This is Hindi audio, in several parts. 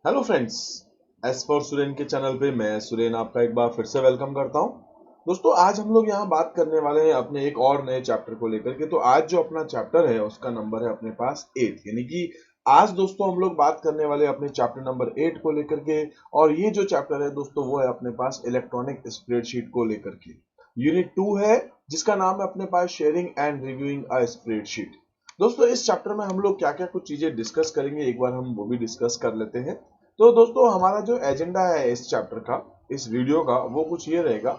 Hello friends. S for Suren के चैनल पे मैं सुरेन आपका एक बार फिर से वेलकम करता हूं। दोस्तों, आज हम लोग यहाँ बात करने वाले हैं अपने एक और नए चैप्टर को लेकर के। तो आज जो अपना चैप्टर है उसका नंबर है अपने पास 8, यानी कि आज दोस्तों हम लोग बात करने वाले हैं अपने चैप्टर नंबर 8 को लेकर के। और ये जो चैप्टर है दोस्तों वो है अपने पास इलेक्ट्रॉनिक स्प्रेडशीट को लेकर के। यूनिट 2 है जिसका नाम है अपने पास sharing and reviewing a spreadsheet. दोस्तों, इस चैप्टर में हम लोग क्या क्या कुछ चीजें डिस्कस करेंगे एक बार हम वो भी डिस्कस कर लेते हैं। तो दोस्तों, हमारा जो एजेंडा है इस चैप्टर का, इस वीडियो का, वो कुछ ये रहेगा।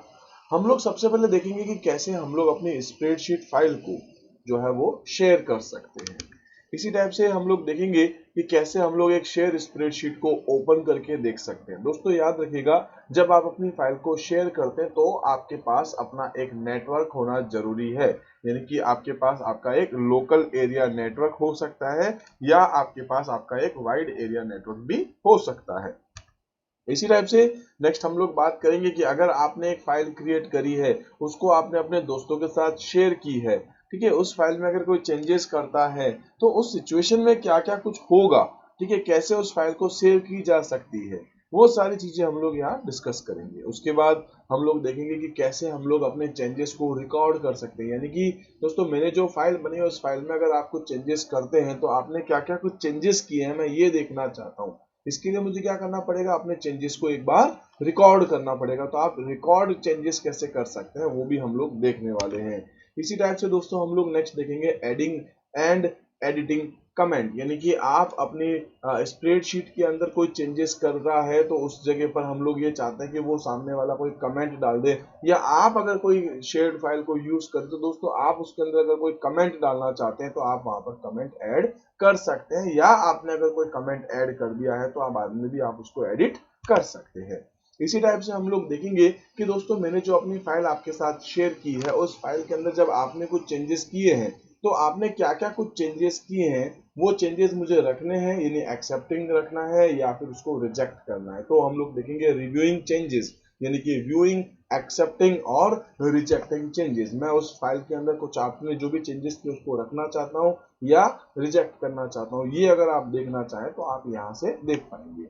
हम लोग सबसे पहले देखेंगे कि कैसे हम लोग अपनी स्प्रेडशीट फाइल को जो है वो शेयर कर सकते हैं। इसी टाइप से हम लोग देखेंगे कि कैसे हम लोग एक शेयर स्प्रेडशीट को ओपन करके देख सकते हैं। दोस्तों, याद रखिएगा, जब आप अपनी फाइल को शेयर करते हैं तो आपके पास अपना एक नेटवर्क होना जरूरी है। यानी कि आपके पास आपका एक लोकल एरिया नेटवर्क हो सकता है या आपके पास आपका एक वाइड एरिया नेटवर्क भी हो सकता है। इसी टाइप से नेक्स्ट हम लोग बात करेंगे कि अगर आपने एक फाइल क्रिएट करी है, उसको आपने अपने दोस्तों के साथ शेयर की है, ठीक है, उस फाइल में अगर कोई चेंजेस करता है तो उस सिचुएशन में क्या क्या कुछ होगा, ठीक है, कैसे उस फाइल को सेव की जा सकती है, वो सारी चीजें हम लोग यहाँ डिस्कस करेंगे। उसके बाद हम लोग देखेंगे कि कैसे हम लोग अपने चेंजेस को रिकॉर्ड कर सकते हैं। यानी कि दोस्तों, मैंने जो फाइल बनी है उस फाइल में अगर आप कुछ चेंजेस करते हैं तो आपने क्या क्या कुछ चेंजेस किए हैं, मैं ये देखना चाहता हूँ। इसके लिए मुझे क्या करना पड़ेगा, अपने चेंजेस को एक बार रिकॉर्ड करना पड़ेगा। तो आप रिकॉर्ड चेंजेस कैसे कर सकते हैं वो भी हम लोग देखने वाले हैं। इसी टाइप से दोस्तों हम लोग नेक्स्ट देखेंगे एडिंग एंड एडिटिंग कमेंट। यानी कि आप अपनी स्प्रेडशीट के अंदर कोई चेंजेस कर रहा है तो उस जगह पर हम लोग ये चाहते हैं कि वो सामने वाला कोई कमेंट डाल दे, या आप अगर कोई शेयर्ड फाइल को यूज करें तो दोस्तों आप उसके अंदर अगर कोई कमेंट डालना चाहते हैं तो आप वहां पर कमेंट ऐड कर सकते हैं, या आपने अगर कोई कमेंट ऐड कर दिया है तो आप बाद में भी आप उसको एडिट कर सकते हैं। इसी टाइप से हम लोग देखेंगे कि दोस्तों, मैंने जो अपनी फाइल आपके साथ शेयर की है उस फाइल के अंदर जब आपने कुछ चेंजेस किए हैं तो आपने क्या क्या कुछ चेंजेस किए हैं, वो चेंजेस मुझे रखने हैं, यानी एक्सेप्टिंग रखना है या फिर उसको रिजेक्ट करना है। तो हम लोग देखेंगे रिव्यूइंग चेंजेस, यानी कि व्यूइंग, एक्सेप्टिंग और रिजेक्टिंग चेंजेस। मैं उस फाइल के अंदर कुछ आपने जो भी चेंजेस किए उसको रखना चाहता हूँ या रिजेक्ट करना चाहता हूँ। ये अगर आप देखना चाहें तो आप यहाँ से देख पाएंगे।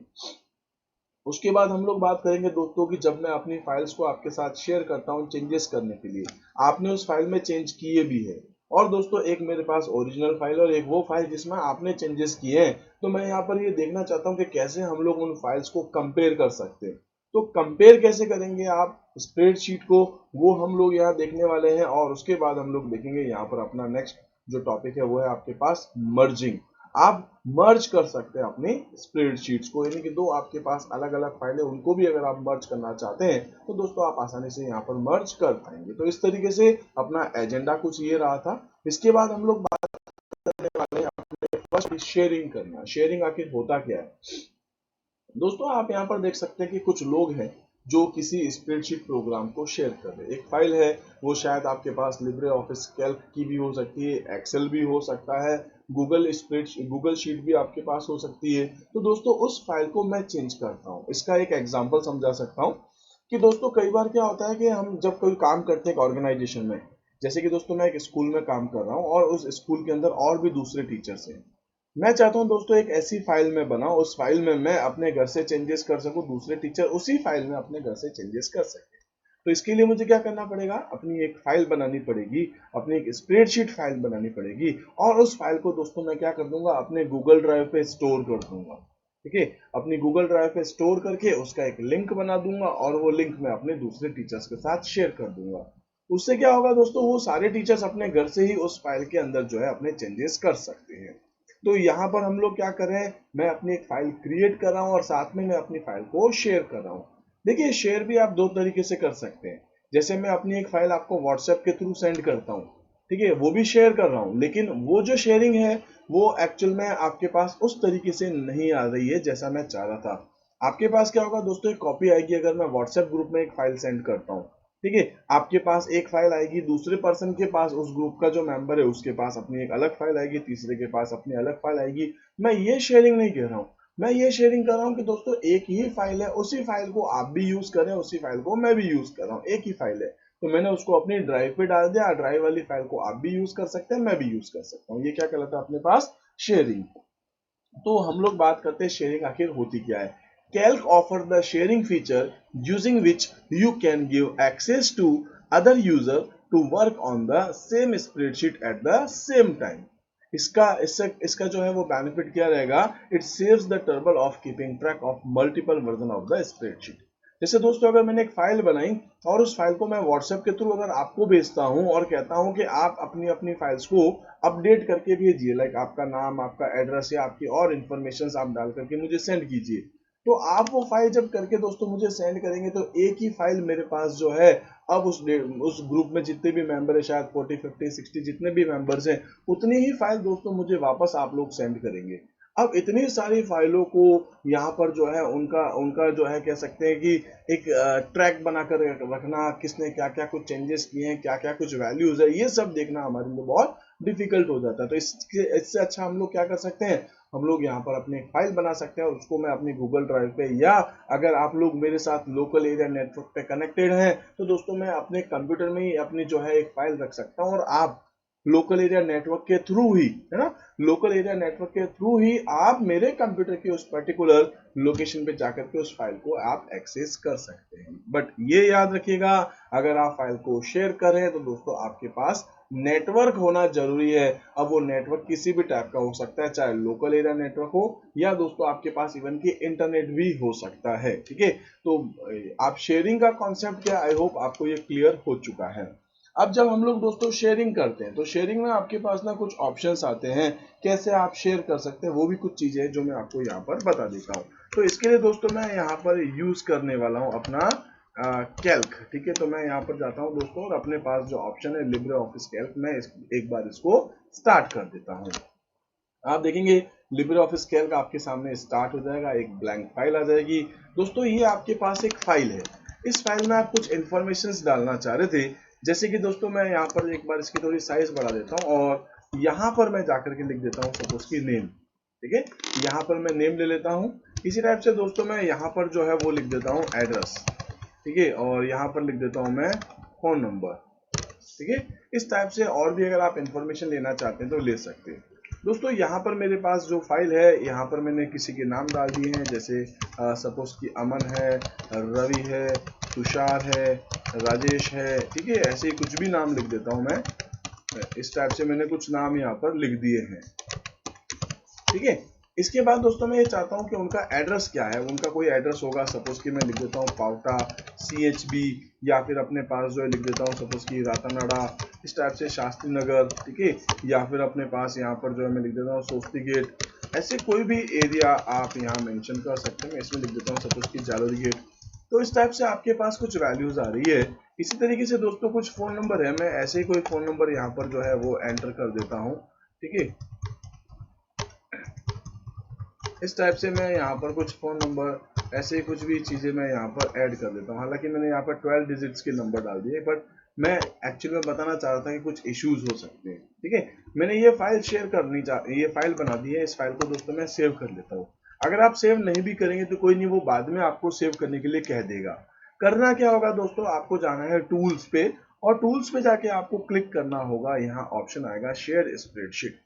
उसके बाद हम लोग बात करेंगे दोस्तों कि जब मैं अपनी फाइल्स को आपके साथ शेयर करता हूँ चेंजेस करने के लिए, आपने उस फाइल में चेंज किए भी है, और दोस्तों एक मेरे पास ओरिजिनल फाइल और एक वो फाइल जिसमें आपने चेंजेस किए हैं, तो मैं यहाँ पर ये देखना चाहता हूँ कि कैसे हम लोग उन फाइल्स को कंपेयर कर सकते हैं। तो कंपेयर कैसे करेंगे आप स्प्रेडशीट को, वो हम लोग यहाँ देखने वाले हैं। और उसके बाद हम लोग देखेंगे यहाँ पर अपना नेक्स्ट जो टॉपिक है वो है आपके पास मर्जिंग। आप मर्ज कर सकते हैं अपनी स्प्रेडशीट्स को, यानी कि दो आपके पास अलग अलग फाइलें उनको भी अगर आप मर्ज करना चाहते हैं तो दोस्तों आप आसानी से यहाँ पर मर्ज कर पाएंगे। तो इस तरीके से अपना एजेंडा कुछ ये रहा था। इसके बाद हम लोग बात करने वाले हैं अपने फर्स्ट शेयरिंग करना। शेयरिंग आखिर होता क्या है दोस्तों, आप यहाँ पर देख सकते हैं कि कुछ लोग हैं जो किसी स्प्रेडशीट प्रोग्राम को शेयर कर रहे हैं। एक फाइल है, वो शायद आपके पास लिब्रे ऑफिस कैल्क की भी हो सकती है, एक्सेल भी हो सकता है, गूगल शीट भी आपके पास हो सकती है। तो दोस्तों उस फाइल को मैं चेंज करता हूँ। इसका एक एग्जांपल समझा सकता हूँ कि दोस्तों कई बार क्या होता है कि हम जब कोई काम करते हैं एक ऑर्गेनाइजेशन में, जैसे कि दोस्तों मैं एक स्कूल में काम कर रहा हूँ और उस स्कूल के अंदर और भी दूसरे टीचर्स हैं। मैं चाहता हूं दोस्तों एक ऐसी फाइल में बनाऊं, उस फाइल में मैं अपने घर से चेंजेस कर सकूं, दूसरे टीचर उसी फाइल में अपने घर से चेंजेस कर सके। तो इसके लिए मुझे क्या करना पड़ेगा, अपनी एक फाइल बनानी पड़ेगी, अपनी एक स्प्रेडशीट फाइल बनानी पड़ेगी। और उस फाइल को दोस्तों मैं क्या कर दूंगा, अपने गूगल ड्राइव पे स्टोर कर दूंगा। ठीक है, अपनी गूगल ड्राइव पे स्टोर करके उसका एक लिंक बना दूंगा और वो लिंक मैं अपने दूसरे टीचर्स के साथ शेयर कर दूंगा। उससे क्या होगा दोस्तों, वो सारे टीचर्स अपने घर से ही उस फाइल के अंदर जो है अपने चेंजेस कर सकते हैं। तो यहाँ पर हम लोग क्या कर रहे हैं, मैं अपनी एक फाइल क्रिएट कर रहा हूँ और साथ में मैं अपनी फाइल को शेयर कर रहा हूँ। देखिए, शेयर भी आप दो तरीके से कर सकते हैं। जैसे मैं अपनी एक फाइल आपको व्हाट्सएप के थ्रू सेंड करता हूँ, ठीक है, वो भी शेयर कर रहा हूँ, लेकिन वो जो शेयरिंग है वो एक्चुअल में आपके पास उस तरीके से नहीं आ रही है जैसा मैं चाह रहा था। आपके पास क्या होगा दोस्तों, एक कॉपी आएगी अगर मैं व्हाट्सएप ग्रुप में एक फाइल सेंड करता हूँ, ठीक है, आपके पास एक फाइल आएगी, दूसरे पर्सन के पास, उस ग्रुप का जो मेंबर है उसके पास अपनी एक अलग फाइल आएगी, तीसरे के पास अपनी अलग फाइल आएगी। मैं ये शेयरिंग नहीं कह रहा हूँ, मैं ये शेयरिंग कर रहा हूँ कि दोस्तों एक ही फाइल है, उसी फाइल को आप भी यूज करें, उसी फाइल को मैं भी यूज कर रहा हूँ, एक ही फाइल है। तो मैंने उसको अपनी ड्राइव पे डाल दिया, ड्राइव वाली फाइल को आप भी यूज कर सकते हैं, मैं भी यूज कर सकता हूँ। ये क्या कहलाता है अपने पास शेयरिंग। तो हम लोग बात करते हैं शेयरिंग आखिर होती क्या है। Calc offer the sharing feature using which you can give access to other user to work on the same spreadsheet at the same time. इसका जो है वो बेनिफिट क्या रहेगा, it saves the trouble of keeping track of multiple version of the spreadsheet. जैसे दोस्तों अगर मैंने एक फाइल बनाई और उस फाइल को मैं व्हाट्सएप के थ्रू अगर आपको भेजता हूं और कहता हूं कि आप अपनी अपनी फाइल्स को अपडेट करके भेजिए, लाइक आपका नाम, आपका एड्रेस या आपकी और इन्फॉर्मेशन आप डाल करके मुझे सेंड कीजिए, तो आप वो फाइल जब करके दोस्तों मुझे सेंड करेंगे तो एक ही फाइल मेरे पास जो है अब उस ग्रुप में जितने भी मेंबर है, शायद 40 50 60 जितने भी मेंबर्स हैं, उतनी ही फाइल दोस्तों मुझे वापस आप लोग सेंड करेंगे। अब इतनी सारी फाइलों को यहाँ पर जो है उनका उनका जो है कह सकते हैं कि एक ट्रैक बनाकर रखना, किसने क्या क्या कुछ चेंजेस किए हैं, क्या क्या कुछ वैल्यूज है, ये सब देखना हमारे लिए बहुत डिफिकल्ट हो जाता है। तो इससे अच्छा हम लोग क्या कर सकते हैं, हम लोग यहाँ पर अपनी एक फाइल बना सकते हैं, उसको मैं अपनी गूगल ड्राइव पे, या अगर आप लोग मेरे साथ लोकल एरिया नेटवर्क पे कनेक्टेड हैं तो दोस्तों मैं अपने कंप्यूटर में ही अपनी जो है एक फाइल रख सकता हूँ, और आप लोकल एरिया नेटवर्क के थ्रू ही, है ना, लोकल एरिया नेटवर्क के थ्रू ही आप मेरे कंप्यूटर के उस पर्टिकुलर लोकेशन पे जाकर के उस फाइल को आप एक्सेस कर सकते हैं। बट ये याद रखिएगा, अगर आप फाइल को शेयर कर रहे हैं तो दोस्तों आपके पास नेटवर्क होना जरूरी है। अब वो नेटवर्क किसी भी टाइप का हो सकता है, चाहे लोकल एरिया नेटवर्क हो या दोस्तों आपके पास इवन की इंटरनेट भी हो सकता है। ठीक है, तो आप शेयरिंग का कॉन्सेप्ट क्या, आई होप आपको ये क्लियर हो चुका है। अब जब हम लोग दोस्तों शेयरिंग करते हैं तो शेयरिंग में आपके पास ना कुछ ऑप्शंस आते हैं, कैसे आप शेयर कर सकते हैं, वो भी कुछ चीजें हैं जो मैं आपको यहाँ पर बता देता हूँ। तो इसके लिए दोस्तों मैं यहाँ पर यूज करने वाला हूँ अपना कैल्क। ठीक है, तो मैं यहाँ पर जाता हूँ दोस्तों और अपने पास जो ऑप्शन है लिब्रे ऑफिस कैल्क, मैं एक बार इसको स्टार्ट कर देता हूँ। आप देखेंगे लिब्रे ऑफिस कैल्क आपके सामने स्टार्ट हो जाएगा, एक ब्लैंक फाइल आ जाएगी। दोस्तों ये आपके पास एक फाइल है, इस फाइल में आप कुछ इंफॉर्मेशन डालना चाह रहे थे, जैसे कि दोस्तों मैं यहाँ पर एक बार इसकी थोड़ी साइज बढ़ा देता हूँ और यहाँ पर मैं जाकर के लिख देता हूँ सपोज की नेम। ठीक है, यहाँ पर मैं नेम ले लेता हूँ। इसी टाइप से दोस्तों मैं यहाँ पर जो है वो लिख देता हूँ एड्रेस। ठीक है, और यहाँ पर लिख देता हूँ मैं फोन नंबर। ठीक है, इस टाइप से और भी अगर आप इंफॉर्मेशन लेना चाहते हैं तो ले सकते हैं। दोस्तों यहाँ पर मेरे पास जो फाइल है, यहाँ पर मैंने किसी के नाम डाल दिए हैं, जैसे सपोज कि अमन है, रवि है, तुषार है, राजेश है। ठीक है, ऐसे ही कुछ भी नाम लिख देता हूँ मैं, इस टाइप से मैंने कुछ नाम यहाँ पर लिख दिए हैं। ठीक है, इसके बाद दोस्तों मैं ये चाहता हूँ कि उनका एड्रेस क्या है, उनका कोई एड्रेस होगा, सपोज कि मैं लिख देता हूँ पावटा CHB, या फिर अपने पास जो है लिख देता हूँ सपोज कि रातानाडा, इस टाइप से शास्त्री नगर। ठीक है, या फिर अपने पास यहाँ पर जो है मैं लिख देता हूँ सोस्ती गेट, ऐसे कोई भी एरिया आप यहाँ मेंशन कर सकते हैं। मैं इसमें लिख देता हूँ सपोज कि जालोरी गेट। तो इस टाइप से आपके पास कुछ वैल्यूज आ रही है। इसी तरीके से दोस्तों कुछ फोन नंबर है, मैं ऐसे ही कोई फोन नंबर यहाँ पर जो है वो एंटर कर देता हूँ। ठीक है, इस टाइप से मैं यहाँ पर कुछ फोन नंबर, ऐसे कुछ भी चीजें मैं यहाँ पर ऐड कर देता हूँ। हालांकि मैंने यहाँ पर 12 डिजिट्स के नंबर डाल दिए, बट मैं एक्चुअली में बताना चाह रहा था कि कुछ इश्यूज हो सकते हैं। ठीक है, मैंने ये फाइल शेयर करनी ये फाइल बना दी है, इस फाइल को दोस्तों मैं सेव कर लेता हूँ। अगर आप सेव नहीं भी करेंगे तो कोई नहीं, वो बाद में आपको सेव करने के लिए कह देगा। करना क्या होगा दोस्तों, आपको जाना है टूल्स पे, और टूल्स पे जाके आपको क्लिक करना होगा, यहाँ ऑप्शन आएगा शेयर स्प्रेडशीट,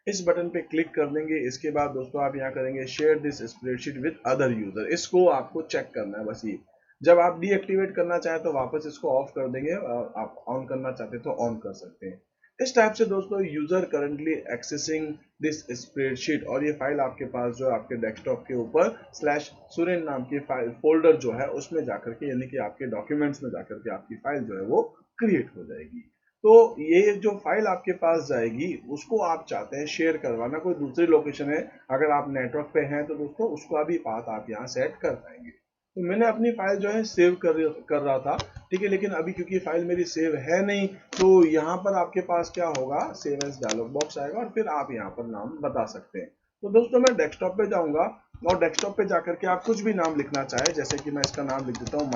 इस बटन पे क्लिक कर देंगे। इसके बाद दोस्तों आप यहाँ करेंगे share this spreadsheet with other user, इसको आपको चेक करना है बस ये। जब आप डीएक्टिवेट करना चाहें तो वापस इसको ऑफ कर देंगे, और आप ऑन करना चाहते तो ऑन कर सकते हैं। इस टाइप से दोस्तों user currently accessing this spreadsheet, और ये फाइल आपके पास जो आपके डेस्कटॉप के ऊपर स्लैश सुरेन नाम की फाइल फोल्डर जो है उसमें जाकर के, यानी कि आपके डॉक्यूमेंट्स में जाकर के आपकी फाइल जो है वो क्रिएट हो जाएगी। तो ये जो फाइल आपके पास जाएगी उसको आप चाहते हैं शेयर करवाना, कोई दूसरी लोकेशन है, अगर आप नेटवर्क पे हैं तो दोस्तों उसका भी बात आप यहाँ सेट कर पाएंगे। तो मैंने अपनी फाइल जो है सेव कर रहा था। ठीक है, लेकिन अभी क्योंकि फाइल मेरी सेव है नहीं, तो यहाँ पर आपके पास क्या होगा, सेव एज डायलॉग बॉक्स आएगा और फिर आप यहाँ पर नाम बता सकते हैं। तो दोस्तों मैं डेस्कटॉप पे जाऊंगा, और डेस्कटॉप पे जाकर के आप कुछ भी नाम लिखना चाहे, जैसे कि मैं इसका नाम लिख देता हूँ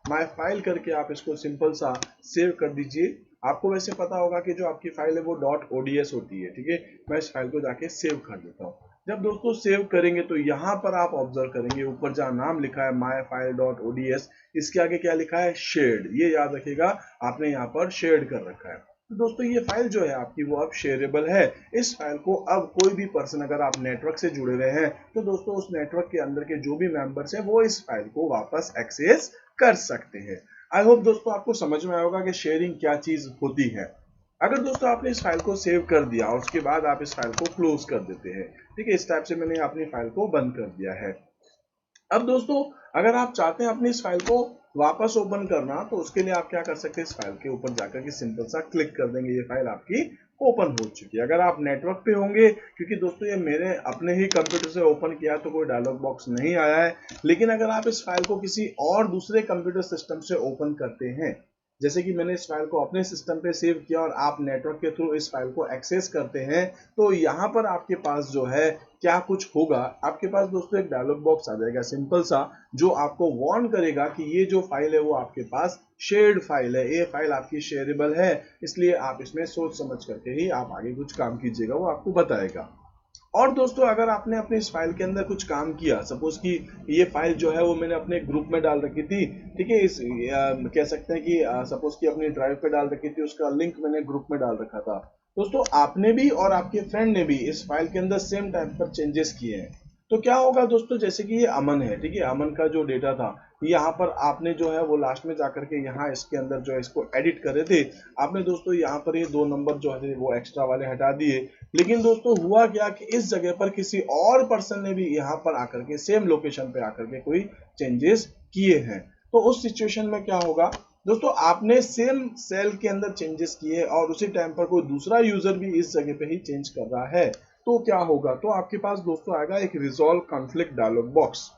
माई फाइल करके आप इसको सिंपल सा सेव कर दीजिए। आपको वैसे पता होगा कि जो आपकी फाइल है वो .ods होती है। ठीक है, मैं इस फाइल को जाके सेव कर देता हूँ। जब दोस्तों सेव करेंगे तो यहाँ पर आप ऑब्जर्व करेंगे ऊपर जहाँ नाम लिखा है माई फाइल .ods, इसके आगे क्या लिखा है, शेयर्ड। ये याद रखिएगा, आपने यहाँ पर शेयर्ड कर रखा है। तो दोस्तों ये फाइल जो है आपकी वो अब शेयरेबल है। इस फाइल को अब कोई भी पर्सन, अगर आप नेटवर्क से जुड़े हुए हैं तो दोस्तों उस नेटवर्क के अंदर के जो भी मेंबर्स हैं वो इस फाइल को वापस एक्सेस कर सकते हैं। आई होप दोस्तों आपको समझ में आया होगा कि शेयरिंग क्या चीज होती है। अगर दोस्तों आपने इस फाइल को सेव कर दिया और उसके बाद आप इस फाइल को क्लोज कर देते हैं, ठीक है, इस टाइप से मैंने अपनी फाइल को बंद कर दिया है। अब दोस्तों अगर आप चाहते हैं अपनी इस फाइल को वापस ओपन करना, तो उसके लिए आप क्या कर सकते हैं, इस फाइल के ऊपर जाकर के सिंपल सा क्लिक कर देंगे, ये फाइल आपकी ओपन हो चुकी है। अगर आप नेटवर्क पे होंगे, क्योंकि दोस्तों ये मैंने अपने ही कंप्यूटर से ओपन किया तो कोई डायलॉग बॉक्स नहीं आया है, लेकिन अगर आप इस फाइल को किसी और दूसरे कंप्यूटर सिस्टम से ओपन करते हैं, जैसे कि मैंने इस फाइल को अपने सिस्टम पे सेव किया और आप नेटवर्क के थ्रू इस फाइल को एक्सेस करते हैं, तो यहाँ पर आपके पास जो है क्या कुछ होगा, आपके पास दोस्तों एक डायलॉग बॉक्स आ जाएगा सिंपल सा, जो आपको वार्न करेगा कि ये जो फाइल है वो आपके पास शेयर्ड फाइल है, ये फाइल आपकी शेयरेबल है, इसलिए आप इसमें सोच समझ करके ही आप आगे कुछ काम कीजिएगा, वो आपको बताएगा। और दोस्तों अगर आपने अपने इस फाइल के अंदर कुछ काम किया, सपोज कि ये फाइल जो है वो मैंने अपने ग्रुप में डाल रखी थी, ठीक है, इस कह सकते हैं कि सपोज कि अपनी ड्राइव पे डाल रखी थी, उसका लिंक मैंने ग्रुप में डाल रखा था, दोस्तों आपने भी और आपके फ्रेंड ने भी इस फाइल के अंदर सेम टाइम पर चेंजेस किए हैं, तो क्या होगा दोस्तों, जैसे कि ये अमन है, ठीक है, अमन का जो डेटा था यहाँ पर आपने जो है वो लास्ट में जाकर के यहाँ इसके अंदर जो है इसको एडिट करे थे आपने, दोस्तों यहाँ पर ये 2 नंबर जो है वो एक्स्ट्रा वाले हटा दिए, लेकिन दोस्तों हुआ क्या कि इस जगह पर किसी और पर्सन ने भी यहाँ पर आकर के सेम लोकेशन पे आकर के कोई चेंजेस किए हैं, तो उस सिचुएशन में क्या होगा दोस्तों, आपने सेम सेल के अंदर चेंजेस किए और उसी टाइम पर कोई दूसरा यूजर भी इस जगह पे ही चेंज कर रहा है, तो क्या होगा, तो आपके पास दोस्तों आएगा एक रिजॉल्व कॉन्फ्लिक्ट डायलॉग बॉक्स।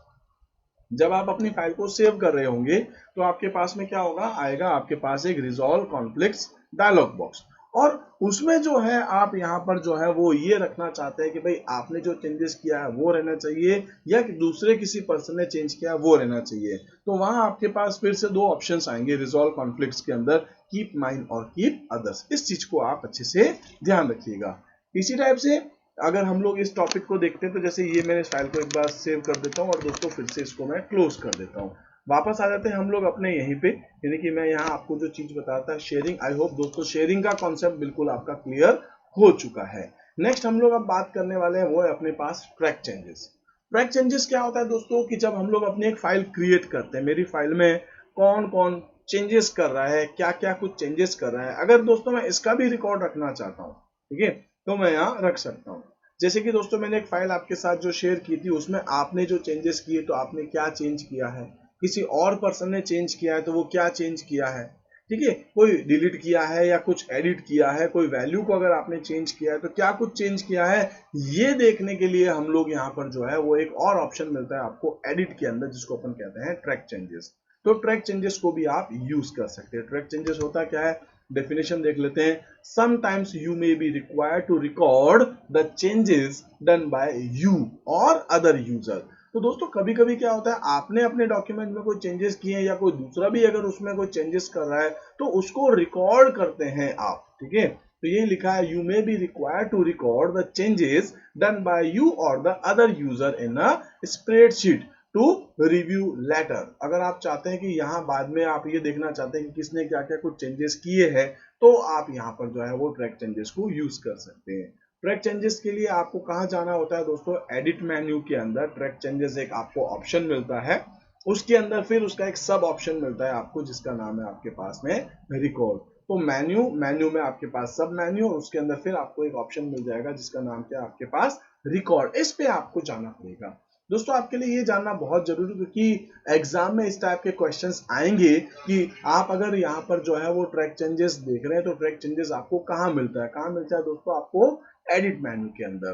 जब आप अपनी फाइल को सेव कर रहे होंगे तो आपके पास में क्या होगा, आएगा आपके पास एक रिजॉल्व कॉन्फ्लिक्ट्स डायलॉग बॉक्स, और उसमें जो है आप यहाँ पर जो है वो ये रखना चाहते हैं कि भाई आपने जो चेंजेस किया है वो रहना चाहिए या कि दूसरे किसी पर्सन ने चेंज किया है वो रहना चाहिए, तो वहां आपके पास फिर से 2 ऑप्शंस आएंगे रिजॉल्व कॉन्फ्लिक्ट्स के अंदर, कीप माइन और कीप अदर्स। इस चीज को आप अच्छे से ध्यान रखिएगा। इसी टाइप से अगर हम लोग इस टॉपिक को देखते हैं, तो जैसे ये मैंने इस फाइल को एक बार सेव कर देता हूँ और दोस्तों फिर से इसको मैं क्लोज कर देता हूँ, वापस आ जाते हैं हम लोग अपने यहीं पे, यानी कि मैं यहाँ आपको जो चीज बताता है शेयरिंग, आई होप दोस्तों शेयरिंग का कॉन्सेप्ट बिल्कुल आपका क्लियर हो चुका है। नेक्स्ट हम लोग अब बात करने वाले हैं वो है अपने पास ट्रैक चेंजेस। ट्रैक चेंजेस क्या होता है दोस्तों, कि जब हम लोग अपनी एक फाइल क्रिएट करते हैं, मेरी फाइल में कौन कौन चेंजेस कर रहा है, क्या क्या कुछ चेंजेस कर रहा है, अगर दोस्तों मैं इसका भी रिकॉर्ड रखना चाहता हूँ, ठीक है, तो मैं यहाँ रख सकता हूँ। जैसे कि दोस्तों मैंने एक फाइल आपके साथ जो शेयर की थी, उसमें आपने जो चेंजेस किए तो आपने क्या चेंज किया है, किसी और पर्सन ने चेंज किया है तो वो क्या चेंज किया है, ठीक है, कोई डिलीट किया है या कुछ एडिट किया है, कोई वैल्यू को अगर आपने चेंज किया है तो क्या कुछ चेंज किया है, ये देखने के लिए हम लोग यहाँ पर जो है वो एक और ऑप्शन मिलता है आपको एडिट के अंदर, जिसको अपन कहते हैं ट्रैक चेंजेस। तो ट्रैक चेंजेस को भी आप यूज कर सकते हैं। ट्रैक चेंजेस होता क्या है, डेफिनेशन देख लेते हैं। Sometimes you may be required to record the changes done by you or other user। तो दोस्तों कभी कभी क्या होता है, आपने अपने डॉक्यूमेंट में कोई चेंजेस किए हैं या कोई दूसरा भी अगर उसमें कोई चेंजेस कर रहा है तो उसको रिकॉर्ड करते हैं आप, ठीक है, तो ये लिखा है you may be required to record the changes done by you और the other user in a spreadsheet to review later. अगर आप चाहते हैं कि यहाँ बाद में आप ये देखना चाहते हैं कि किसने क्या क्या कुछ चेंजेस किए हैं, तो आप यहाँ पर जो है वो ट्रैक चेंजेस को यूज कर सकते हैं। ट्रैक चेंजेस के लिए आपको कहाँ जाना होता है दोस्तों, एडिट मेन्यू के अंदर ट्रैक चेंजेस एक आपको ऑप्शन मिलता है, उसके अंदर फिर उसका एक सब ऑप्शन मिलता है आपको, जिसका नाम है आपके पास में रिकॉर्ड। तो मेन्यू में आपके पास सब मेन्यू, उसके अंदर फिर आपको एक ऑप्शन मिल जाएगा जिसका नाम क्या है आपके पास रिकॉर्ड, इस पे आपको जाना पड़ेगा। दोस्तों आपके लिए ये जानना बहुत जरूरी, क्योंकि एग्जाम में इस टाइप के क्वेश्चंस आएंगे कि आप अगर यहाँ पर जो है वो ट्रैक चेंजेस देख रहे हैं तो ट्रैक चेंजेस आपको कहाँ मिलता है, कहाँ मिलता है दोस्तों, आपको एडिट मेन्यू के अंदर,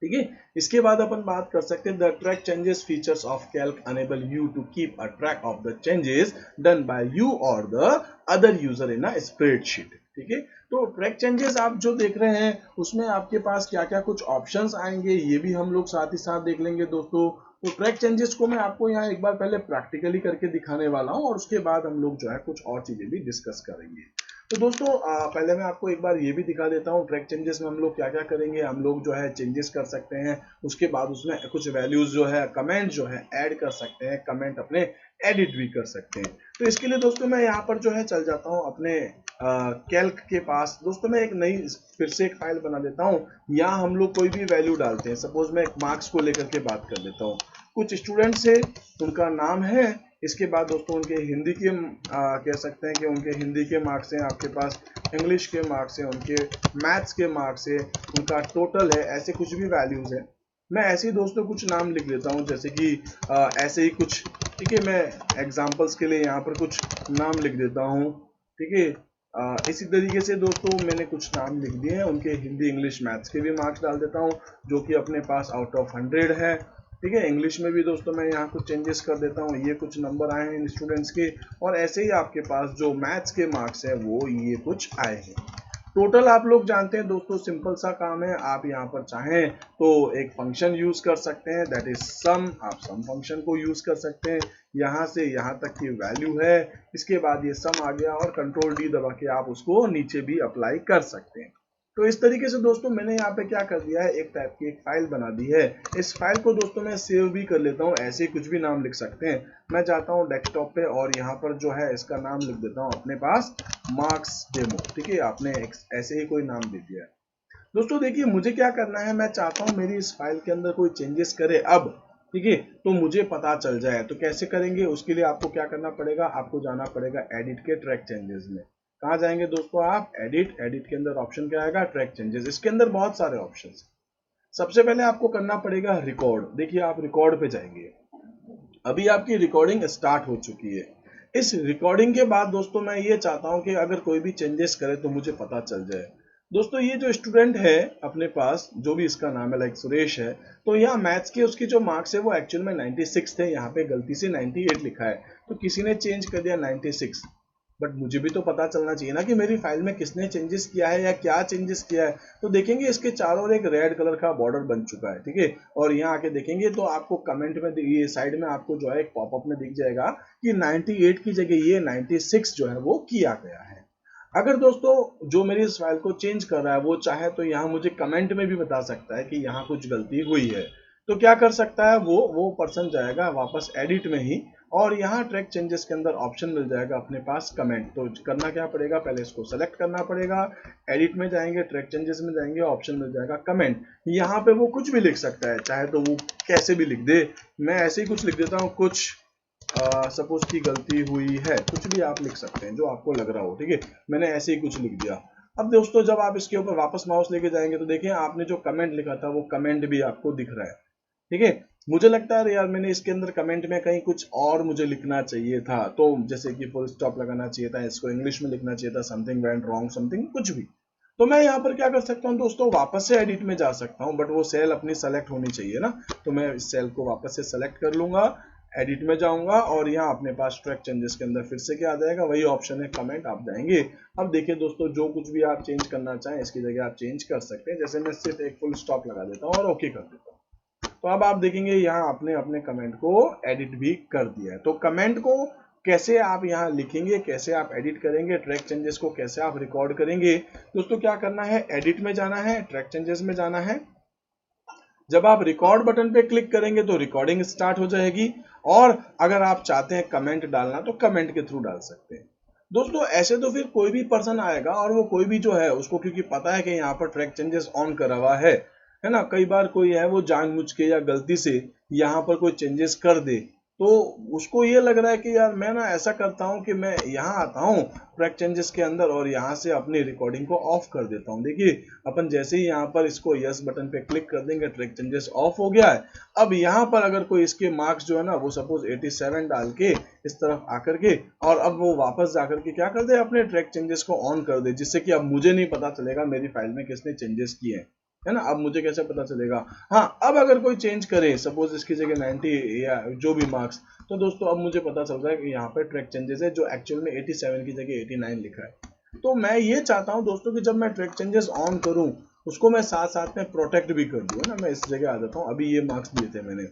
ठीक है। इसके बाद अपन बात कर सकते हैं the track changes features of Calc enable you to keep a track of the changes done by you और the other user in a spreadsheet, ठीक है। तो ट्रैक चेंजेस आप जो देख रहे हैं उसमें आपके पास क्या क्या कुछ ऑप्शंस आएंगे ये भी हम लोग साथ ही साथ देख लेंगे दोस्तों। तो ट्रैक चेंजेस को मैं आपको यहाँ एक बार पहले प्रैक्टिकली करके दिखाने वाला हूँ और उसके बाद हम लोग जो है कुछ और चीजें भी डिस्कस करेंगे। तो दोस्तों पहले मैं आपको एक बार ये भी दिखा देता हूँ ट्रैक चेंजेस में हम लोग क्या क्या करेंगे। हम लोग जो है चेंजेस कर सकते हैं, उसके बाद उसमें कुछ वैल्यूज जो है कमेंट जो है ऐड कर सकते हैं, कमेंट अपने एडिट भी कर सकते हैं। तो इसके लिए दोस्तों मैं यहाँ पर जो है चल जाता हूँ अपने कैल्क के पास। दोस्तों मैं एक नई फिर से एक फाइल बना देता हूँ। यहाँ हम लोग कोई भी वैल्यू डालते हैं। सपोज मैं एक मार्क्स को लेकर के बात कर लेता हूँ। कुछ स्टूडेंट्स है, उनका नाम है, इसके बाद दोस्तों उनके हिंदी के कह सकते हैं कि उनके हिंदी के मार्क्स हैं, आपके पास इंग्लिश के मार्क्स हैं, उनके मैथ्स के मार्क्स है, उनका टोटल है, ऐसे कुछ भी वैल्यूज है। मैं ऐसे ही दोस्तों कुछ नाम लिख लेता हूँ, जैसे कि ऐसे ही कुछ, ठीक है। मैं एग्जांपल्स के लिए यहाँ पर कुछ नाम लिख देता हूँ, ठीक है। इसी तरीके से दोस्तों मैंने कुछ नाम लिख दिए हैं, उनके हिंदी इंग्लिश मैथ्स के भी मार्क्स डाल देता हूँ जो कि अपने पास आउट ऑफ 100 है, ठीक है। इंग्लिश में भी दोस्तों मैं यहाँ कुछ चेंजेस कर देता हूँ, ये कुछ नंबर आए हैं इन स्टूडेंट्स के। और ऐसे ही आपके पास जो मैथ्स के मार्क्स है वो ये कुछ आए हैं। टोटल आप लोग जानते हैं दोस्तों, सिंपल सा काम है। आप यहाँ पर चाहें तो एक फंक्शन यूज कर सकते हैं, दैट इज सम। आप सम फंक्शन को यूज कर सकते हैं। यहाँ से यहाँ तक की वैल्यू है, इसके बाद ये सम आ गया और कंट्रोल डी दबा के आप उसको नीचे भी अप्लाई कर सकते हैं। तो इस तरीके से दोस्तों मैंने यहाँ पे क्या कर दिया है, एक टाइप की एक फाइल बना दी है। इस फाइल को दोस्तों मैं सेव भी कर लेता हूँ, ऐसे कुछ भी नाम लिख सकते हैं। मैं जाता हूँ डेस्कटॉप पे और यहाँ पर जो है इसका नाम लिख देता हूँ अपने पास मार्क्स डेमो, ठीक है। आपने ऐसे ही कोई नाम दे दिया है। दोस्तों देखिए मुझे क्या करना है, मैं चाहता हूँ मेरी इस फाइल के अंदर कोई चेंजेस करे अब, ठीक है, तो मुझे पता चल जाए। तो कैसे करेंगे, उसके लिए आपको क्या करना पड़ेगा, आपको जाना पड़ेगा एडिट के ट्रैक चेंजेस में। कहाँ जाएंगे दोस्तों आप, एडिट, एडिट के अंदर ऑप्शन क्या आएगा, ट्रैक चेंजेस। इसके अंदर बहुत सारे ऑप्शन हैं। सबसे पहले आपको करना पड़ेगा रिकॉर्ड। देखिए आप रिकॉर्ड पे जाएंगे, अभी आपकी रिकॉर्डिंग स्टार्ट हो चुकी है। इस रिकॉर्डिंग के बाद दोस्तों मैं ये चाहता हूं कि अगर कोई भी चेंजेस करे तो मुझे पता चल जाए। दोस्तों ये जो स्टूडेंट है अपने पास, जो भी इसका नाम है, लाइक सुरेश है, तो यहाँ मैथ्स के उसके जो मार्क्स है वो एक्चुअल में 96 थे, यहाँ पे गलती से 98 लिखा है, तो किसी ने चेंज कर दिया 96। बट मुझे भी तो पता चलना चाहिए ना कि मेरी फाइल में किसने चेंजेस किया है या क्या चेंजेस किया है। तो देखेंगे इसके चारों ओर एक रेड कलर का बॉर्डर बन चुका है, ठीक है। और यहाँ आके देखेंगे तो आपको कमेंट में ये साइड में आपको जो है एक पॉपअप में दिख जाएगा कि 98 की जगह ये 96 जो है वो किया गया है। अगर दोस्तों जो मेरी इस फाइल को चेंज कर रहा है वो चाहे तो यहाँ मुझे कमेंट में भी बता सकता है कि यहाँ कुछ गलती हुई है। तो क्या कर सकता है, वो पर्सन जाएगा वापस एडिट में ही, और यहाँ ट्रैक चेंजेस के अंदर ऑप्शन मिल जाएगा अपने पास कमेंट। तो करना क्या पड़ेगा, पहले इसको सेलेक्ट करना पड़ेगा, एडिट में जाएंगे, ट्रैक चेंजेस में जाएंगे, ऑप्शन मिल जाएगा कमेंट। यहाँ पे वो कुछ भी लिख सकता है, चाहे तो वो कैसे भी लिख दे। मैं ऐसे ही कुछ लिख देता हूँ, कुछ सपोज की गलती हुई है, कुछ भी आप लिख सकते हैं जो आपको लग रहा हो, ठीक है। मैंने ऐसे ही कुछ लिख दिया। अब दोस्तों जब आप इसके ऊपर वापस माउस लेके जाएंगे तो देखिए आपने जो कमेंट लिखा था वो कमेंट भी आपको दिख रहा है, ठीक है। मुझे लगता है यार मैंने इसके अंदर कमेंट में कहीं कुछ और मुझे लिखना चाहिए था, तो जैसे कि फुल स्टॉप लगाना चाहिए था, इसको इंग्लिश में लिखना चाहिए था, समथिंग वेंट रॉन्ग, समथिंग कुछ भी। तो मैं यहाँ पर क्या कर सकता हूँ दोस्तों, वापस से एडिट में जा सकता हूँ, बट वो सेल अपनी सेलेक्ट होनी चाहिए ना। तो मैं इस सेल को वापस से सेलेक्ट कर लूंगा, एडिट में जाऊंगा और यहाँ अपने पास ट्रैक चेंजेस के अंदर फिर से क्या आ जाएगा, वही ऑप्शन है कमेंट, आप जाएंगे। अब देखिए दोस्तों जो कुछ भी आप चेंज करना चाहें इसकी जगह आप चेंज कर सकते हैं। जैसे मैं सिर्फ एक फुल स्टॉप लगा देता हूँ और ओके कर देता हूँ, तो अब आप देखेंगे यहाँ आपने अपने कमेंट को एडिट भी कर दिया है। तो कमेंट को कैसे आप यहाँ लिखेंगे, कैसे आप एडिट करेंगे, ट्रैक चेंजेस को कैसे आप रिकॉर्ड करेंगे, दोस्तों क्या करना है, एडिट में जाना है, ट्रैक चेंजेस में जाना है। जब आप रिकॉर्ड बटन पे क्लिक करेंगे तो रिकॉर्डिंग स्टार्ट हो जाएगी, और अगर आप चाहते हैं कमेंट डालना तो कमेंट के थ्रू डाल सकते हैं। दोस्तों ऐसे तो फिर कोई भी पर्सन आएगा और वो कोई भी जो है उसको क्योंकि पता है कि यहाँ पर ट्रैक चेंजेस ऑन करा हुआ है ना। कई बार कोई है वो जानबूझ के या गलती से यहाँ पर कोई चेंजेस कर दे, तो उसको ये लग रहा है कि यार मैं ना ऐसा करता हूँ कि मैं यहाँ आता हूँ ट्रैक चेंजेस के अंदर और यहाँ से अपनी रिकॉर्डिंग को ऑफ कर देता हूँ। देखिए अपन जैसे ही यहाँ पर इसको यस बटन पे क्लिक कर देंगे, ट्रैक चेंजेस ऑफ हो गया है। अब यहाँ पर अगर कोई इसके मार्क्स जो है ना वो सपोज 87 डाल के इस तरफ आकर के, और अब वो वापस जाकर के क्या कर दे, अपने ट्रैक चेंजेस को ऑन कर दे, जिससे कि अब मुझे नहीं पता चलेगा मेरी फाइल में किसने चेंजेस किए हैं, है ना। अब मुझे कैसे पता चलेगा। हाँ अब अगर कोई चेंज करे सपोज इसकी जगह 90 या जो भी मार्क्स, तो दोस्तों अब मुझे पता चल रहा है कि यहाँ पर ट्रैक चेंजेस है जो एक्चुअल में 87 की जगह 89 लिखा है। तो मैं ये चाहता हूँ दोस्तों कि जब मैं ट्रैक चेंजेस ऑन करूँ उसको मैं साथ साथ में प्रोटेक्ट भी कर दूँ, है ना। मैं इस जगह आ जाता हूँ, अभी ये मार्क्स दिए थे मैंने,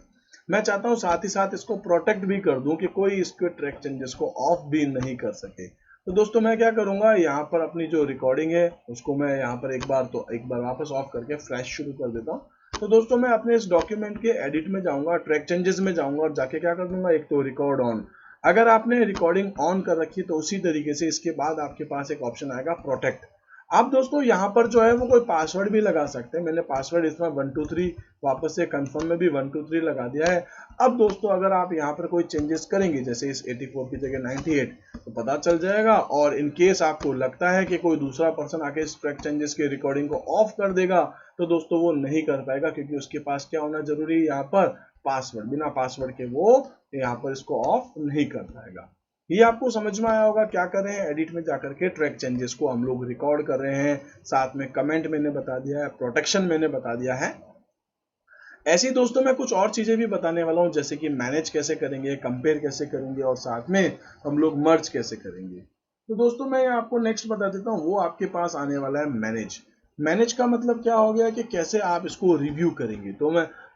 मैं चाहता हूँ साथ ही साथ इसको प्रोटेक्ट भी कर दूं कि कोई इसके ट्रैक चेंजेस को ऑफ भी नहीं कर सके। तो दोस्तों मैं क्या करूंगा, यहाँ पर अपनी जो रिकॉर्डिंग है उसको मैं यहाँ पर एक बार वापस ऑफ करके फ्रेश शुरू कर देता हूँ। तो दोस्तों मैं अपने इस डॉक्यूमेंट के एडिट में जाऊंगा, ट्रैक चेंजेस में जाऊंगा और जाके क्या कर दूंगा, एक तो रिकॉर्ड ऑन। अगर आपने रिकॉर्डिंग ऑन कर रखी है तो उसी तरीके से इसके बाद आपके पास एक ऑप्शन आएगा प्रोटेक्ट। आप दोस्तों यहाँ पर जो है वो कोई पासवर्ड भी लगा सकते हैं। मैंने पासवर्ड इसमें 123 वापस से कंफर्म में भी 123 लगा दिया है। अब दोस्तों अगर आप यहाँ पर कोई चेंजेस करेंगे, जैसे इस 84 की जगह 98, तो पता चल जाएगा। और इन केस आपको लगता है कि कोई दूसरा पर्सन आके इस ट्रैक चेंजेस की रिकॉर्डिंग को ऑफ कर देगा, तो दोस्तों वो नहीं कर पाएगा, क्योंकि उसके पास क्या होना जरूरी है, यहाँ पर पासवर्ड। बिना पासवर्ड के वो यहाँ पर इसको ऑफ नहीं कर पाएगा। ये आपको समझ में आया होगा क्या कर रहे हैं, एडिट में जाकर के ट्रैक चेंजेस को हम लोग रिकॉर्ड कर रहे हैं, साथ में कमेंट मैंने बता दिया है, प्रोटेक्शन मैंने बता दिया है। ऐसे ही दोस्तों मैं कुछ और चीजें भी बताने वाला हूं, जैसे कि मैनेज कैसे करेंगे, कंपेयर कैसे करेंगे और साथ में हम लोग मर्ज कैसे करेंगे। तो दोस्तों मैं आपको नेक्स्ट बता देता हूं, वो आपके पास आने वाला है मैनेज। मैनेज का मतलब क्या हो गया कि कैसे आप इसको रिव्यू करेंगे। तो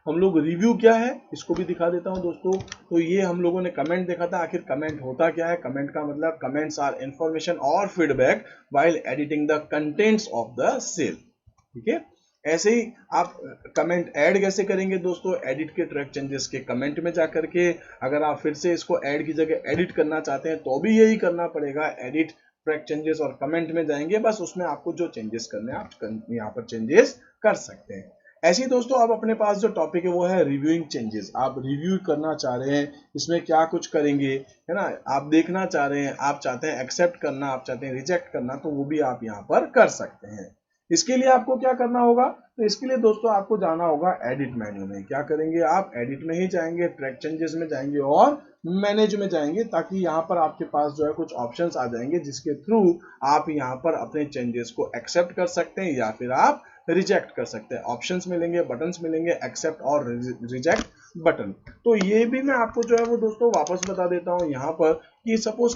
हम लोग रिव्यू क्या है इसको भी दिखा देता हूं दोस्तों। तो ये हम लोगों ने कमेंट देखा था, आखिर कमेंट होता क्या है। कमेंट का मतलब कमेंट्स आर इंफॉर्मेशन और feedback while editing the contents of the cell. ठीक है, ऐसे ही आप कमेंट ऐड कैसे करेंगे दोस्तों, एडिट के ट्रैक चेंजेस के कमेंट में जाकर के। अगर आप फिर से इसको ऐड की जगह एडिट करना चाहते हैं तो भी यही करना पड़ेगा, एडिट ट्रैक चेंजेस और कमेंट में जाएंगे, बस उसमें आपको जो चेंजेस करने हैं आप यहाँ पर चेंजेस कर सकते हैं। ऐसे ही दोस्तों अब अपने पास जो टॉपिक है वो है रिव्यूइंग चेंजेस। आप रिव्यू करना चाह रहे हैं, इसमें क्या कुछ करेंगे, है ना, आप देखना चाह रहे हैं, आप चाहते हैं एक्सेप्ट करना, आप चाहते हैं रिजेक्ट करना, तो वो भी आप यहाँ पर कर सकते हैं। इसके लिए आपको क्या करना होगा, तो इसके लिए दोस्तों आपको जाना होगा एडिट मेन्यू में। क्या करेंगे, आप एडिट में ही जाएंगे, ट्रैक चेंजेस में जाएंगे और मैनेज में जाएंगे, ताकि यहाँ पर आपके पास जो है कुछ ऑप्शंस आ जाएंगे जिसके थ्रू आप यहाँ पर अपने चेंजेस को एक्सेप्ट कर सकते हैं या फिर आप रिजेक्ट कर सकते हैं। ऑप्शंस मिलेंगे, बटन्स मिलेंगे, एक्सेप्ट और रिजेक्ट बटन। तो ये भी मैं आपको जो है वो दोस्तों वापस बता देता हूँ यहाँ पर, कि सपोज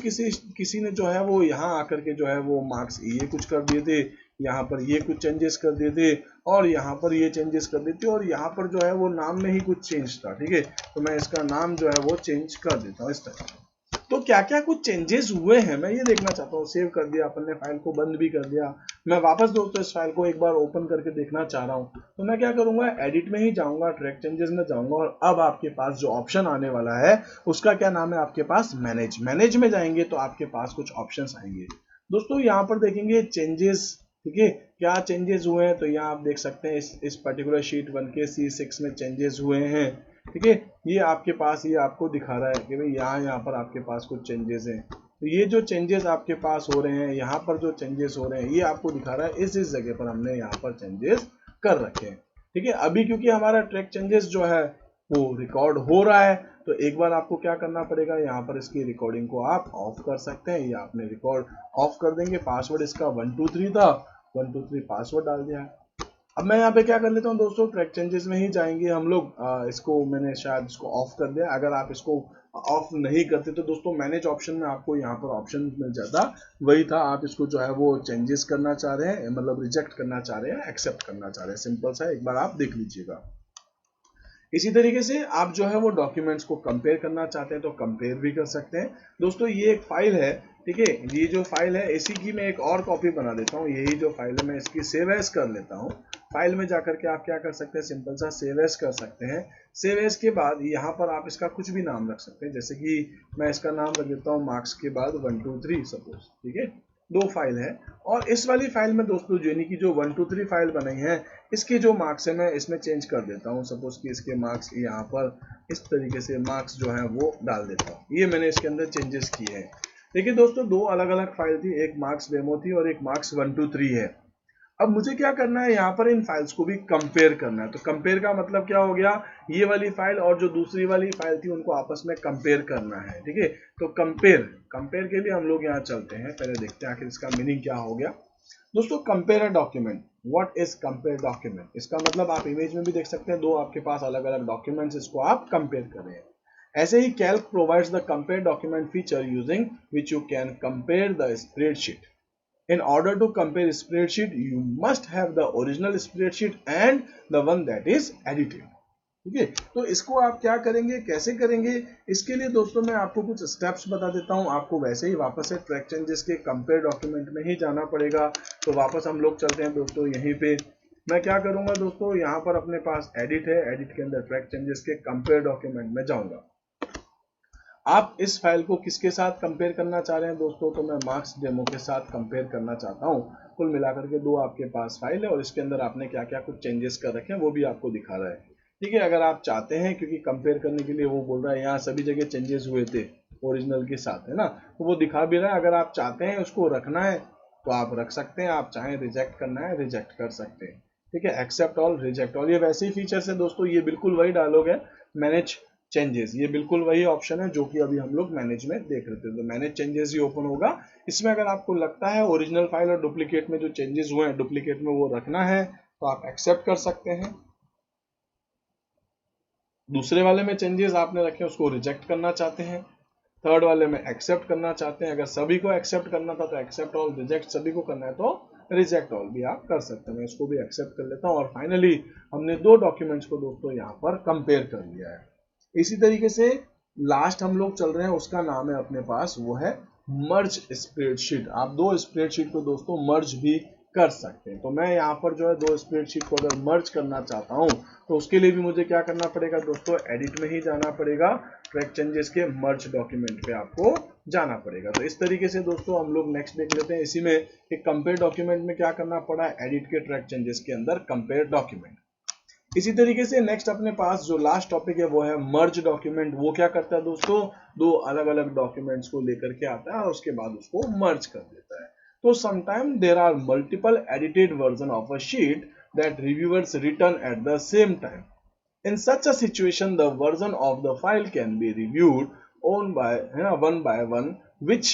किसी ने जो है वो यहाँ आकर के जो है वो मार्क्स ये कुछ कर दिए थे, यहाँ पर ये कुछ चेंजेस कर दिए थे और यहाँ पर ये चेंजेस कर देते और यहाँ पर जो है वो नाम में ही कुछ चेंज था। ठीक है, तो मैं इसका नाम जो है वो चेंज कर देता हूँ इस तरह। तो क्या क्या कुछ चेंजेस हुए हैं मैं ये देखना चाहता हूँ। सेव कर दिया अपन ने, फाइल को बंद भी कर दिया। मैं वापस दोस्तों इस फाइल को एक बार ओपन करके देखना चाह रहा हूँ, तो मैं क्या करूंगा, एडिट में ही जाऊंगा, ट्रैक चेंजेस में जाऊंगा और अब आपके पास जो ऑप्शन आने वाला है उसका क्या नाम है, आपके पास मैनेज। मैनेज में जाएंगे तो आपके पास कुछ ऑप्शन आएंगे दोस्तों। यहाँ पर देखेंगे चेंजेस, ठीक है, क्या चेंजेस हुए हैं। तो यहाँ आप देख सकते हैं इस पर्टिकुलर शीट 1 के C6 में चेंजेस हुए हैं। ठीक है, ये आपके पास ये आपको दिखा रहा है कि भाई यहाँ पर आपके पास कुछ चेंजेस हैं। तो ये जो चेंजेस आपके पास हो रहे हैं, यहाँ पर जो चेंजेस हो रहे हैं, ये आपको दिखा रहा है इस जगह पर हमने यहाँ पर चेंजेस कर रखे हैं। ठीक है, अभी क्योंकि हमारा ट्रैक चेंजेस जो है वो रिकॉर्ड हो रहा है, तो एक बार आपको क्या करना पड़ेगा, यहाँ पर इसकी रिकॉर्डिंग को आप ऑफ कर सकते हैं या आपने रिकॉर्ड ऑफ कर देंगे। पासवर्ड इसका 123 था, 123 पासवर्ड डाल दिया है। अब मैं यहाँ पे क्या कर लेता हूँ दोस्तों, ट्रैक चेंजेस में ही जाएंगे हम लोग। इसको मैंने शायद इसको ऑफ कर दिया। अगर आप इसको ऑफ नहीं करते तो दोस्तों मैनेज ऑप्शन में आपको यहाँ पर ऑप्शन मिल जाता, वही था। आप इसको जो है वो चेंजेस करना चाह रहे हैं, मतलब रिजेक्ट करना चाह रहे हैं, एक्सेप्ट करना चाह रहे हैं, सिंपल सा, एक बार आप देख लीजिएगा। इसी तरीके से आप जो है वो डॉक्यूमेंट्स को कंपेयर करना चाहते हैं तो कंपेयर भी कर सकते हैं दोस्तों। ये एक फाइल है, ठीक है, ये जो फाइल है इसी की मैं एक और कॉपी बना देता हूँ। यही जो फाइल है मैं इसकी सेव एज कर लेता हूँ। फाइल में जाकर के आप क्या कर सकते हैं, सिंपल सा सेव एज कर सकते हैं। सेव एज के बाद यहाँ पर आप इसका कुछ भी नाम रख सकते हैं, जैसे कि मैं इसका नाम रख देता हूँ मार्क्स के बाद 1 2 3 सपोज। ठीक है, दो फाइल है और इस वाली फाइल में दोस्तों यानी कि जो 1 2 3 फाइल बनाई है, इसके जो मार्क्स है मैं इसमें चेंज कर देता हूँ। सपोज कि इसके मार्क्स यहाँ पर इस तरीके से मार्क्स जो है वो डाल देता हूँ। ये मैंने इसके अंदर चेंजेस किए हैं। देखिए दोस्तों, दो अलग अलग फाइल थी, एक मार्क्स डेमो थी और एक मार्क्स 1 2 3 है। अब मुझे क्या करना है, यहाँ पर इन फाइल्स को भी कंपेयर करना है। तो कंपेयर का मतलब क्या हो गया, ये वाली फाइल और जो दूसरी वाली फाइल थी उनको आपस में कंपेयर करना है। ठीक है, तो कंपेयर के लिए हम लोग यहाँ चलते हैं, पहले देखते हैं आखिर इसका मीनिंग क्या हो गया दोस्तों। Compare a document, what is compare document, इसका मतलब आप इमेज में भी देख सकते हैं, दो आपके पास अलग अलग डॉक्यूमेंट्स, इसको आप कंपेयर कर रहे हैं। ऐसे ही Calc provides the compare document feature using which you can compare the spreadsheet. In order to compare spreadsheet, you must have the original spreadsheet and the one that is edited. ठीक है। तो इसको आप क्या करेंगे, कैसे करेंगे, इसके लिए दोस्तों मैं आपको कुछ स्टेप्स बता देता हूं। आपको वैसे ही वापस से ट्रैक चेंजेस के कंपेयर डॉक्यूमेंट में ही जाना पड़ेगा। तो वापस हम लोग चलते हैं दोस्तों यहीं पे। मैं क्या करूंगा दोस्तों, यहाँ पर अपने पास एडिट है, एडिट के अंदर ट्रैक चेंजेस के कंपेयर डॉक्यूमेंट में जाऊंगा। आप इस फाइल को किसके साथ कंपेयर करना चाह रहे हैं दोस्तों, तो मैं मार्क्स डेमो के साथ कंपेयर करना चाहता हूं। कुल मिलाकर के दो आपके पास फाइल है और इसके अंदर आपने क्या क्या कुछ चेंजेस कर रखे हैं वो भी आपको दिखा रहा है। ठीक है, अगर आप चाहते हैं, क्योंकि कंपेयर करने के लिए वो बोल रहा है यहाँ सभी जगह चेंजेस हुए थे ओरिजिनल के साथ, है ना, तो वो दिखा भी रहा है। अगर आप चाहते हैं उसको रखना है तो आप रख सकते हैं, आप चाहें रिजेक्ट करना है रिजेक्ट कर सकते हैं। ठीक है, एक्सेप्ट ऑल, रिजेक्ट ऑल, ये वैसे ही फीचर्स है दोस्तों। ये बिल्कुल वही डायलॉग है, मैनेज चेंजेस, ये बिल्कुल वही ऑप्शन है जो कि अभी हम लोग मैनेज में देख रहे थे। तो मैनेज चेंजेस ही ओपन होगा। इसमें अगर आपको लगता है ओरिजिनल फाइल और डुप्लीकेट में जो चेंजेस हुए हैं डुप्लीकेट में वो रखना है तो आप एक्सेप्ट कर सकते हैं। दूसरे वाले में चेंजेस आपने रखे उसको रिजेक्ट करना चाहते हैं, थर्ड वाले में एक्सेप्ट करना चाहते हैं। अगर सभी को एक्सेप्ट करना था तो एक्सेप्ट ऑल, रिजेक्ट सभी को करना है तो रिजेक्ट ऑल भी आप कर सकते हैं। मैं इसको भी एक्सेप्ट कर लेता हूं। और फाइनली हमने दो डॉक्यूमेंट्स को दोस्तों यहाँ पर कंपेयर कर लिया है। इसी तरीके से लास्ट हम लोग चल रहे हैं, उसका नाम है अपने पास, वो है मर्ज स्प्रेडशीट। आप दो स्प्रेडशीट को दोस्तों मर्ज भी कर सकते हैं। तो मैं यहाँ पर जो है दो स्प्रेडशीट को अगर मर्ज करना चाहता हूँ तो उसके लिए भी मुझे क्या करना पड़ेगा दोस्तों, एडिट में ही जाना पड़ेगा, ट्रैक चेंजेस के मर्ज डॉक्यूमेंट पे आपको जाना पड़ेगा। तो इस तरीके से दोस्तों हम लोग नेक्स्ट देख लेते हैं। इसी में एक कंपेयर डॉक्यूमेंट में क्या करना पड़ा, एडिट के ट्रैक चेंजेस के अंदर कंपेयर डॉक्यूमेंट। इसी तरीके से नेक्स्ट अपने पास जो लास्ट टॉपिक है वो है मर्ज डॉक्यूमेंट। वो क्या करता है दोस्तों, दो अलग अलग डॉक्यूमेंट्स को लेकर के आता है और उसके बाद उसको मर्ज कर देता है। तो sometime there are multiple edited version of a sheet that reviewers return at the same time. In such a situation, the version of the file can be reviewed one by one, which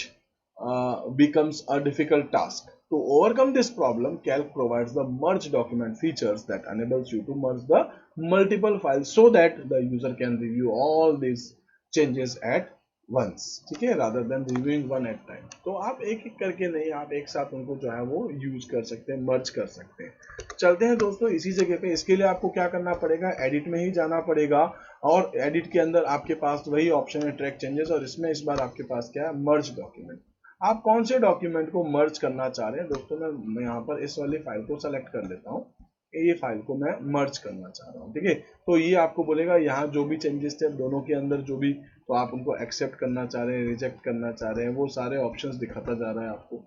becomes a difficult task. To overcome this problem, Calc provides the merge document features that enables you to merge the multiple files so that the user can review all these changes at once. ठीक है, rather than reviewing one at time. तो आप एक एक करके नहीं, आप एक साथ उनको जो है वो यूज कर सकते हैं, मर्ज कर सकते हैं। चलते हैं दोस्तों इसी जगह पे। इसके लिए आपको क्या करना पड़ेगा, एडिट में ही जाना पड़ेगा और एडिट के अंदर आपके पास वही ऑप्शन है ट्रैक चेंजेस, और इसमें इस बार आपके पास क्या है, मर्ज डॉक्यूमेंट। आप कौन से डॉक्यूमेंट को मर्ज करना चाह रहे हैं दोस्तों, मैं यहाँ पर इस वाली फाइल को सेलेक्ट कर लेता हूँ। ये फाइल को मैं मर्ज करना चाह रहा हूँ। ठीक है, तो ये आपको बोलेगा यहाँ जो भी चेंजेस थे दोनों के अंदर जो भी, तो आप उनको एक्सेप्ट करना चाह रहे हैं, रिजेक्ट करना चाह रहे हैं, वो सारे ऑप्शंस दिखाता जा रहा है आपको।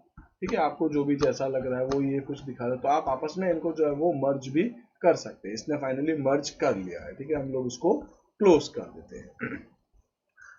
ठीक है, आपको जो भी जैसा लग रहा है वो ये कुछ दिखा रहा है, तो आप आपस में इनको जो है वो मर्ज भी कर सकते हैं। इसने फाइनली मर्ज कर लिया है। ठीक है, हम लोग इसको क्लोज कर देते हैं।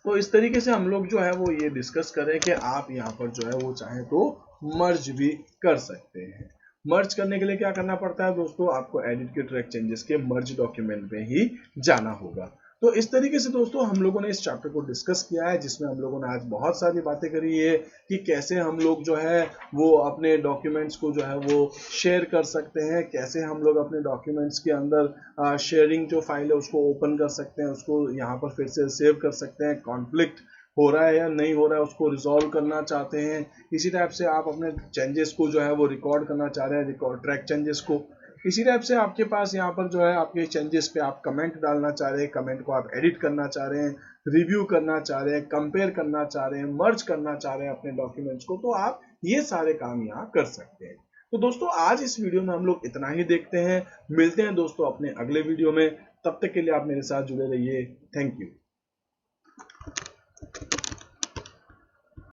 तो इस तरीके से हम लोग जो है वो ये डिस्कस करें कि आप यहाँ पर जो है वो चाहें तो मर्ज भी कर सकते हैं। मर्ज करने के लिए क्या करना पड़ता है दोस्तों, आपको एडिट के ट्रैक चेंजेस के मर्ज डॉक्यूमेंट में ही जाना होगा। तो इस तरीके से दोस्तों हम लोगों ने इस चैप्टर को डिस्कस किया है, जिसमें हम लोगों ने आज बहुत सारी बातें करी है कि कैसे हम लोग जो है वो अपने डॉक्यूमेंट्स को जो है वो शेयर कर सकते हैं, कैसे हम लोग अपने डॉक्यूमेंट्स के अंदर शेयरिंग जो फाइल है उसको ओपन कर सकते हैं, उसको यहाँ पर फिर से सेव कर सकते हैं, कॉन्फ्लिक्ट हो रहा है या नहीं हो रहा है उसको रिजॉल्व करना चाहते हैं। इसी टाइप से आप अपने चेंजेस को जो है वो रिकॉर्ड करना चाह रहे हैं, रिकॉर्ड ट्रैक चेंजेस को। इसी टाइप से आपके पास यहाँ पर जो है आपके चेंजेस पे आप कमेंट डालना चाह रहे हैं, कमेंट को आप एडिट करना चाह रहे हैं, रिव्यू करना चाह रहे हैं, कंपेयर करना चाह रहे हैं, मर्ज करना चाह रहे हैं अपने डॉक्यूमेंट्स को, तो आप ये सारे काम यहाँ कर सकते हैं। तो दोस्तों आज इस वीडियो में हम लोग इतना ही देखते हैं। मिलते हैं दोस्तों अपने अगले वीडियो में। तब तक के लिए आप मेरे साथ जुड़े रहिए। Thank you.